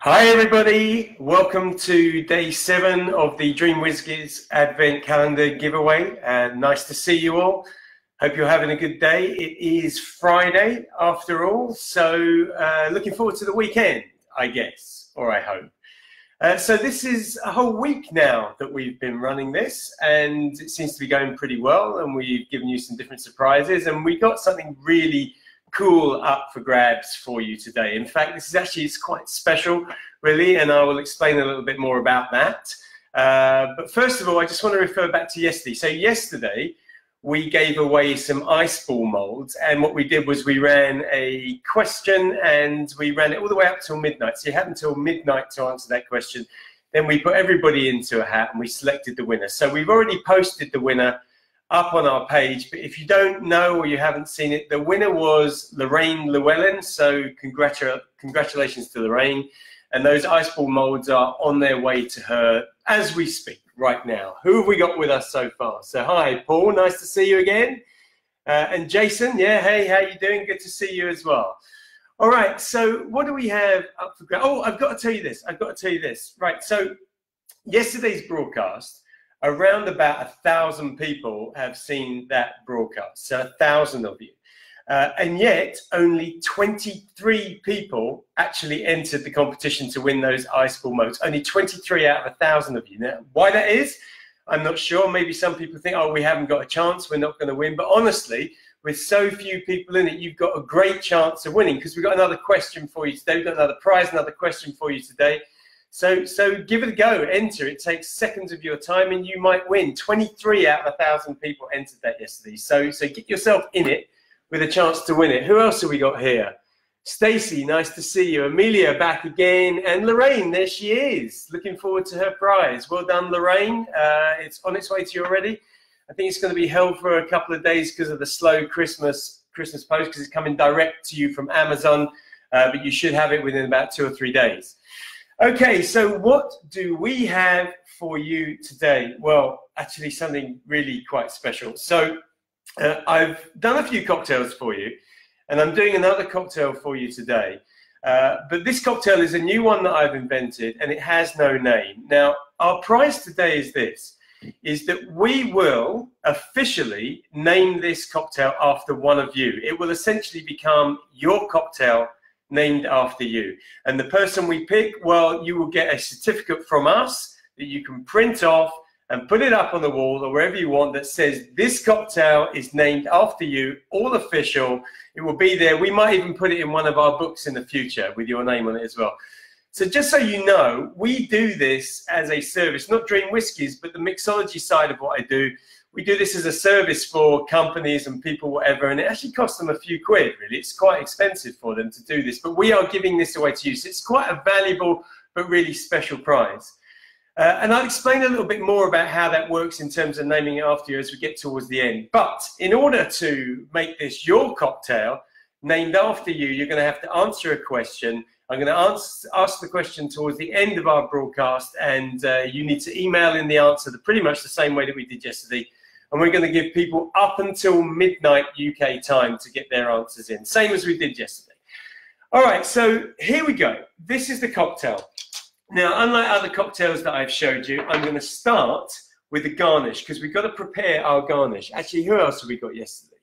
Hi everybody, welcome to day 7 of the Dream Whiskies Advent Calendar giveaway. Nice to see you all. Hope you're having a good day. It is Friday after all, so looking forward to the weekend, I guess, or I hope. So this is a whole week now that we've been running this, and it seems to be going pretty well, and we've given you some different surprises, and we got something really cool up for grabs for you today. In fact, this is actually quite special, really, and I will explain a little bit more about that. But first of all, I just want to refer back to yesterday. So yesterday, we gave away some ice ball molds, and what we did was we ran a question, and we ran it all the way up till midnight. So you had until midnight to answer that question. Then we put everybody into a hat, and we selected the winner. So we've already posted the winner up on our page, but if you don't know or you haven't seen it, the winner was Lorraine Llewellyn, so congratulations to Lorraine, and those ice ball molds are on their way to her as we speak right now. Who have we got with us so far? So hi Paul, nice to see you again, and Jason, yeah, hey, how you doing? Good to see you as well. All right, so what do we have up for grabs? Oh, I've got to tell you this, right, so yesterday's broadcast, around about 1,000 people have seen that broadcast, so 1,000 of you. And yet, only 23 people actually entered the competition to win those ice ball molds. Only 23 out of 1,000 of you. Now, why that is, I'm not sure. Maybe some people think, oh, we haven't got a chance, we're not going to win. But honestly, with so few people in it, you've got a great chance of winning, because we've got another question for you today. We've got another prize, another question for you today. So give it a go, enter. It takes seconds of your time and you might win. 23 out of 1,000 people entered that yesterday. So get yourself in it with a chance to win it. Who else have we got here? Stacy, nice to see you. Amelia, back again. And Lorraine, there she is. Looking forward to her prize. Well done, Lorraine. It's on its way to you already. I think it's going to be held for a couple of days because of the slow Christmas post, because it's coming direct to you from Amazon. But you should have it within about 2 or 3 days. Okay, so what do we have for you today? Well, actually something really quite special. So I've done a few cocktails for you, and I'm doing another cocktail for you today. But this cocktail is a new one that I've invented, and it has no name. Now, our prize today is this, is that we will officially name this cocktail after one of you. It will essentially become your cocktail named after you, and the person we pick, well, you will get a certificate from us that you can print off and put it up on the wall or wherever you want that says this cocktail is named after you, all official. It will be there. We might even put it in one of our books in the future with your name on it as well. So just so you know, we do this as a service, not Dream Whiskies, but the mixology side of what I do. We do this as a service for companies and people, whatever, and it actually costs them a few quid, really. It's quite expensive for them to do this, but we are giving this away to you. So it's quite a valuable but really special prize. And I'll explain a little bit more about how that works in terms of naming it after you as we get towards the end. But in order to make this your cocktail named after you, you're going to have to answer a question. I'm going to ask the question towards the end of our broadcast, and you need to email in the answer pretty much the same way that we did yesterday. And we're going to give people up until midnight UK time to get their answers in, same as we did yesterday. All right, so here we go. This is the cocktail. Now, unlike other cocktails that I've showed you, I'm going to start with the garnish, because we've got to prepare our garnish. Actually, who else have we got yesterday?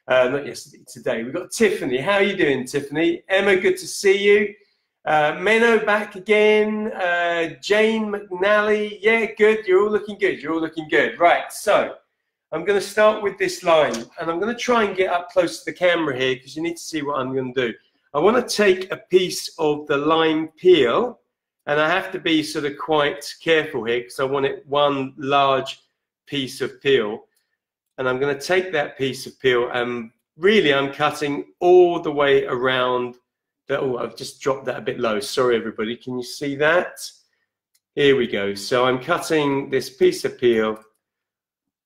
Not yesterday, today. We've got Tiffany. How are you doing, Tiffany? Emma, good to see you. Menno back again. Jane McNally. Yeah, good. You're all looking good. You're all looking good. Right, so I'm going to start with this lime, and I'm going to try and get up close to the camera here because you need to see what I'm going to do. I want to take a piece of the lime peel, and I have to be sort of quite careful here because I want it one large piece of peel. And I'm going to take that piece of peel, and really I'm cutting all the way around. Oh, I've just dropped that a bit low. Sorry, everybody. Can you see that? Here we go. So I'm cutting this piece of peel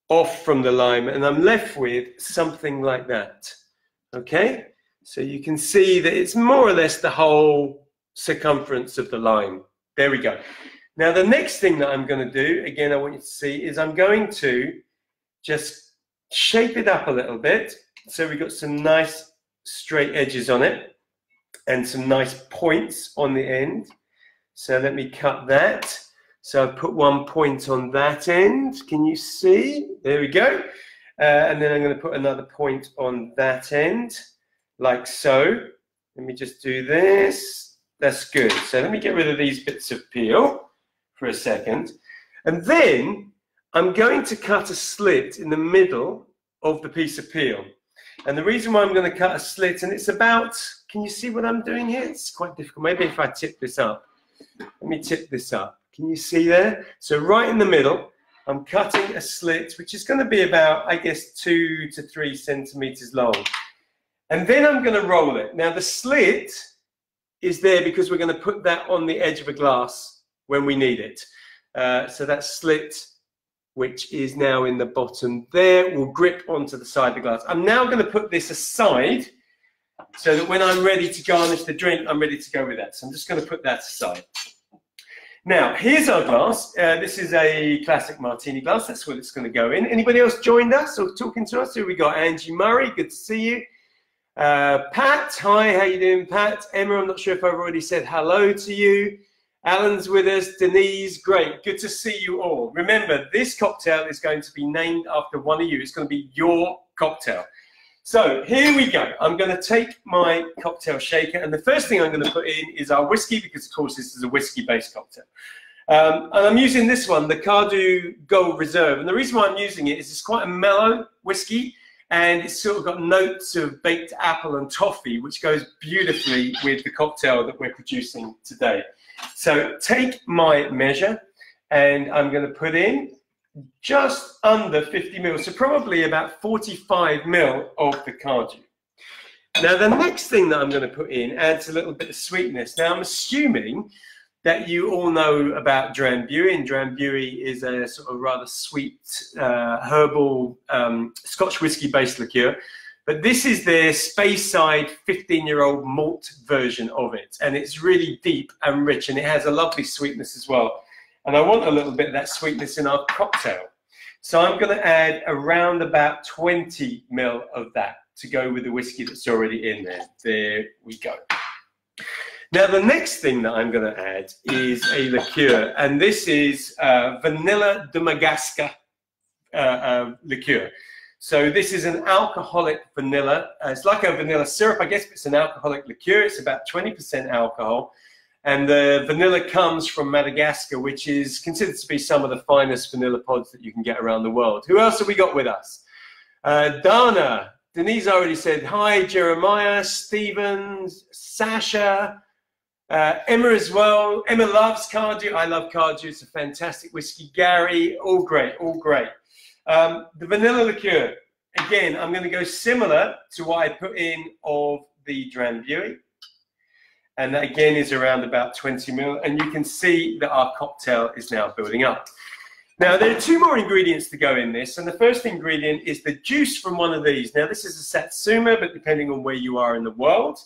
off from the lime, and I'm left with something like that. Okay? So you can see that it's more or less the whole circumference of the lime. There we go. Now, the next thing that I'm going to do, again, I want you to see, is I'm going to just shape it up a little bit. So we've got some nice straight edges on it and some nice points on the end. So let me cut that. So I've put 1 point on that end. Can you see? There we go. And then I'm going to put another point on that end, like so. Let me just do this. That's good. So let me get rid of these bits of peel for a second. And then I'm going to cut a slit in the middle of the piece of peel. And the reason why I'm going to cut a slit, and it's about, can you see what I'm doing here? It's quite difficult. Maybe if I tip this up. Let me tip this up. Can you see there? So right in the middle, I'm cutting a slit, which is going to be about, I guess, 2 to 3 centimeters long. And then I'm going to roll it. Now, the slit is there because we're going to put that on the edge of a glass when we need it. So that slit, which is now in the bottom there, will grip onto the side of the glass. I'm now going to put this aside so that when I'm ready to garnish the drink, I'm ready to go with that. So I'm just going to put that aside. Now, here's our glass. This is a classic martini glass. That's what it's going to go in. Anybody else joined us or talking to us? Here we got Angie Murray. Good to see you. Pat, hi. How you doing, Pat? Emma, I'm not sure if I've already said hello to you. Alan's with us. Denise, great. Good to see you all. Remember, this cocktail is going to be named after one of you. It's going to be your cocktail. So here we go. I'm going to take my cocktail shaker, and the first thing I'm going to put in is our whiskey, because of course this is a whiskey-based cocktail. And I'm using this one, the Cardew Gold Reserve. And the reason why I'm using it is it's quite a mellow whiskey, and it's sort of got notes of baked apple and toffee, which goes beautifully with the cocktail that we're producing today. So take my measure, and I'm going to put in just under 50 ml, so probably about 45 ml of the Cardew. Now, the next thing that I'm going to put in adds a little bit of sweetness. Now, I'm assuming that you all know about Drambuie, and Drambuie is a sort of rather sweet, herbal Scotch whiskey-based liqueur. But this is their Speyside 15-year-old malt version of it, and it's really deep and rich, and it has a lovely sweetness as well. And I want a little bit of that sweetness in our cocktail. So I'm going to add around about 20 ml of that to go with the whiskey that's already in there. There we go. Now, the next thing that I'm going to add is a liqueur, and this is Vanilla de Madagascar liqueur. So this is an alcoholic vanilla. It's like a vanilla syrup, I guess, but it's an alcoholic liqueur. It's about 20% alcohol. And the vanilla comes from Madagascar, which is considered to be some of the finest vanilla pods that you can get around the world. Who else have we got with us? Dana. Denise already said hi. Jeremiah, Stephen, Sasha, Emma as well. Emma loves Cardew. I love Cardew. It's a fantastic whiskey. Gary, all great, all great. The vanilla liqueur, again, I'm going to go similar to what I put in of the Drambuie. And that again is around about 20 ml. And you can see that our cocktail is now building up. Now, there are 2 more ingredients to go in this. And the first ingredient is the juice from one of these. Now, this is a Satsuma, but depending on where you are in the world,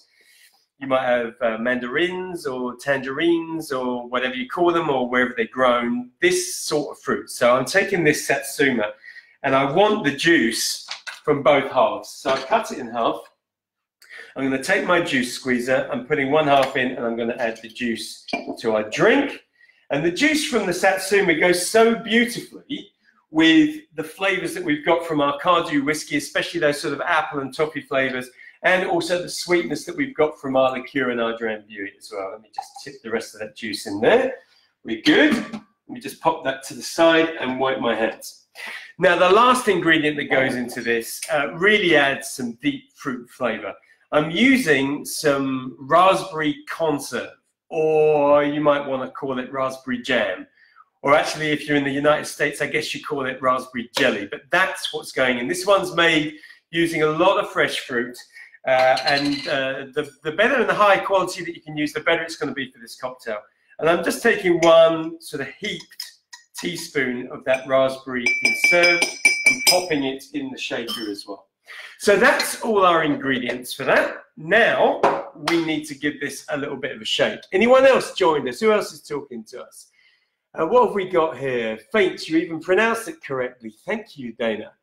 you might have mandarins or tangerines or whatever you call them, or wherever they're grown, this sort of fruit. So I'm taking this Satsuma, and I want the juice from both halves. So I cut it in half. I'm going to take my juice squeezer, I'm putting 1/2 in, and I'm going to add the juice to our drink. And the juice from the Satsuma goes so beautifully with the flavors that we've got from our Cardew whiskey, especially those sort of apple and toffee flavors, and also the sweetness that we've got from our liqueur and our Drambuie as well. Let me just tip the rest of that juice in there. We're good. Let me just pop that to the side and wipe my hands. Now, the last ingredient that goes into this really adds some deep fruit flavor. I'm using some raspberry conserve, or you might want to call it raspberry jam. Or actually, if you're in the United States, I guess you call it raspberry jelly. But that's what's going in. This one's made using a lot of fresh fruit. The better and the higher quality that you can use, the better it's going to be for this cocktail. And I'm just taking 1 sort of heaped teaspoon of that raspberry conserve and popping it in the shaker as well. So that's all our ingredients for that. Now we need to give this a little bit of a shake. Anyone else joined us? Who else is talking to us? What have we got here? Faint, you even pronounced it correctly. Thank you, Dana.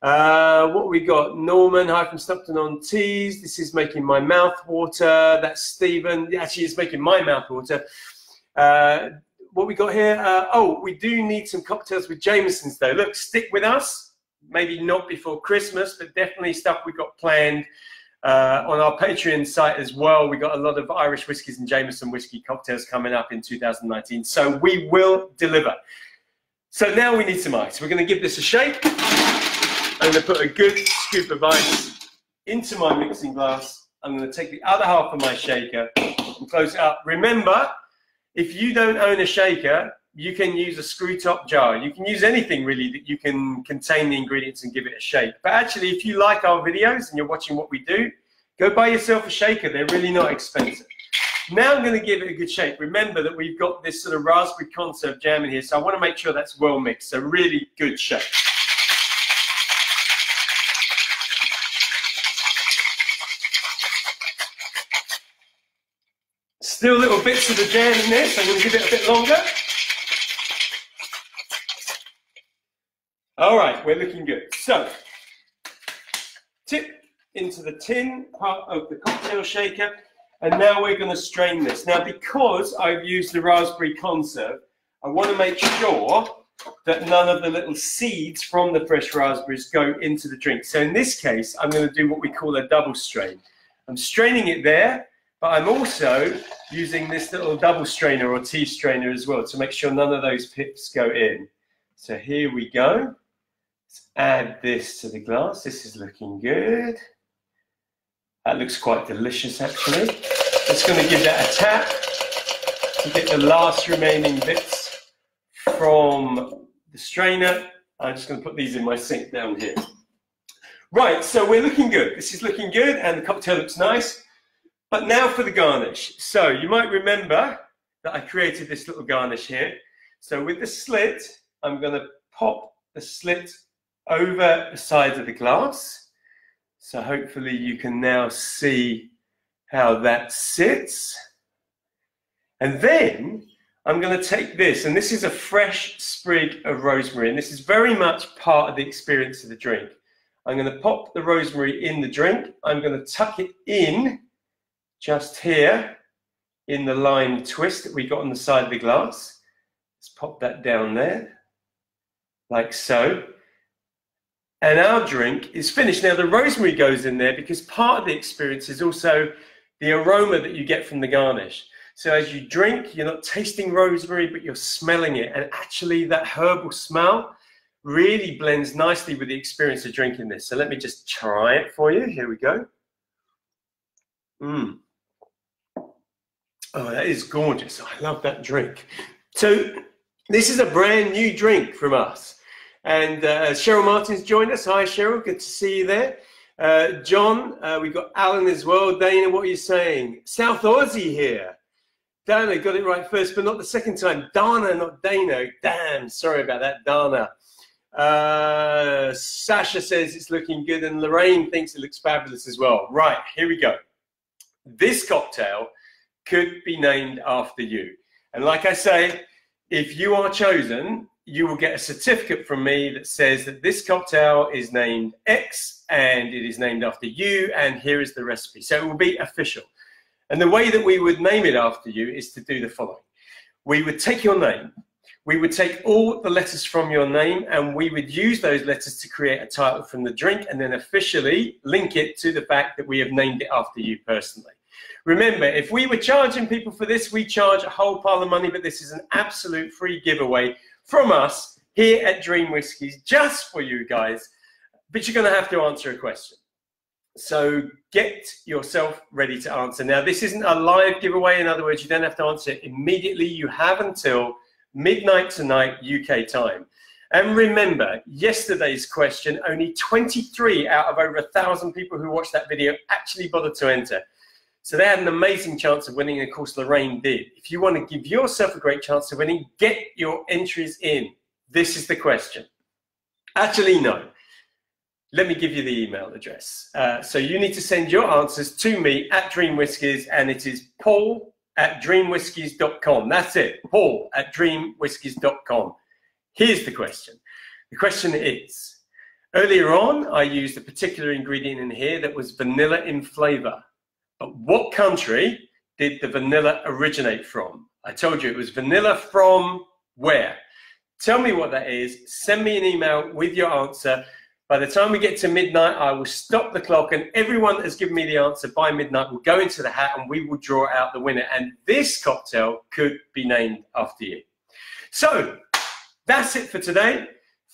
What have we got? Norman, hi from Stockton-on-Tees. This is making my mouth water. That's Stephen. Actually, it's making my mouth water. What we got here? Oh, we do need some cocktails with Jameson's though. Look, stick with us. Maybe not before Christmas, but definitely stuff we've got planned on our Patreon site as well. We got a lot of Irish whiskies and Jameson whiskey cocktails coming up in 2019. So we will deliver. So now we need some ice. We're going to give this a shake. I'm going to put a good scoop of ice into my mixing glass. I'm going to take the other half of my shaker and close it up. Remember, if you don't own a shaker, you can use a screw top jar. You can use anything really that you can contain the ingredients and give it a shake. But actually, if you like our videos and you're watching what we do, go buy yourself a shaker. They're really not expensive. Now I'm going to give it a good shake. Remember that we've got this sort of raspberry conserve jam in here, so I want to make sure that's well mixed. So really good shake. Still little bits of the jam in there, so I'm going to give it a bit longer. All right, we're looking good. So, tip into the tin part of the cocktail shaker, and now we're going to strain this. Now, because I've used the raspberry conserve, I want to make sure that none of the little seeds from the fresh raspberries go into the drink. So in this case, I'm going to do what we call a double strain. I'm straining it there, but I'm also using this little double strainer or tea strainer as well to make sure none of those pips go in. So here we go. Let's add this to the glass. This is looking good. That looks quite delicious, actually. Just going to give that a tap to get the last remaining bits from the strainer. I'm just going to put these in my sink down here. Right, so we're looking good. This is looking good, and the cocktail looks nice. But now for the garnish. So you might remember that I created this little garnish here. So with the slit, I'm going to pop the slit over the side of the glass. So hopefully you can now see how that sits. And then I'm going to take this, and this is a fresh sprig of rosemary, and this is very much part of the experience of the drink. I'm going to pop the rosemary in the drink. I'm going to tuck it in just here in the lime twist that we got on the side of the glass. Let's pop that down there, like so. And our drink is finished. Now the rosemary goes in there because part of the experience is also the aroma that you get from the garnish. So as you drink, you're not tasting rosemary, but you're smelling it. And actually that herbal smell really blends nicely with the experience of drinking this. So let me just try it for you. Here we go. Oh, that is gorgeous. I love that drink. So this is a brand new drink from us. And Cheryl Martin's joined us. Hi, Cheryl. Good to see you there. John, we've got Alan as well. Dana, what are you saying? South Aussie here. Dana, got it right first, but not the second time. Dana, not Dana. Damn, sorry about that, Dana. Sasha says it's looking good, and Lorraine thinks it looks fabulous as well. Right, here we go. This cocktail could be named after you. And like I say, if you are chosen, you will get a certificate from me that says that this cocktail is named X and it is named after you, and here is the recipe. So it will be official. And the way that we would name it after you is to do the following. We would take your name, we would take all the letters from your name, and we would use those letters to create a title from the drink, and then officially link it to the fact that we have named it after you personally. Remember, if we were charging people for this, we charge a whole pile of money, but this is an absolute free giveaway from us here at Dream Whiskies, just for you guys. But you're going to have to answer a question. So get yourself ready to answer. Now, this isn't a live giveaway. In other words, you don't have to answer it immediately. You have until midnight tonight, UK time. And remember, yesterday's question, only 23 out of over 1,000 people who watched that video actually bothered to enter. So they had an amazing chance of winning, and of course Lorraine did. If you want to give yourself a great chance of winning, get your entries in. This is the question. Actually, no. Let me give you the email address. So you need to send your answers to me at Dream Whiskies, and it is paul@dreamwhiskies.com. That's it, paul@dreamwhiskies.com. Here's the question. The question is, earlier on, I used a particular ingredient in here that was vanilla in flavor. But what country did the vanilla originate from? I told you it was vanilla from where? Tell me what that is. Send me an email with your answer. By the time we get to midnight, I will stop the clock, and everyone that has given me the answer by midnight will go into the hat and we will draw out the winner. And this cocktail could be named after you. So that's it for today.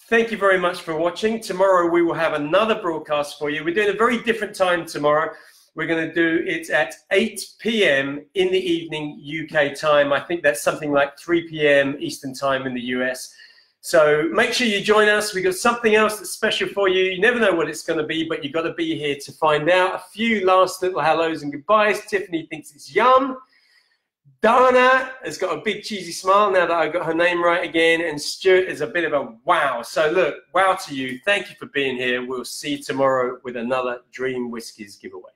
Thank you very much for watching. Tomorrow we will have another broadcast for you. We're doing a very different time tomorrow. We're going to do it at 8 p.m. in the evening UK time. I think that's something like 3 p.m. Eastern time in the US. So make sure you join us. We've got something else that's special for you. You never know what it's going to be, but you've got to be here to find out. A few last little hellos and goodbyes. Tiffany thinks it's yum. Dana has got a big cheesy smile now that I got her name right again. And Stuart is a bit of a wow. So look, wow to you. Thank you for being here. We'll see you tomorrow with another Dream Whiskies giveaway.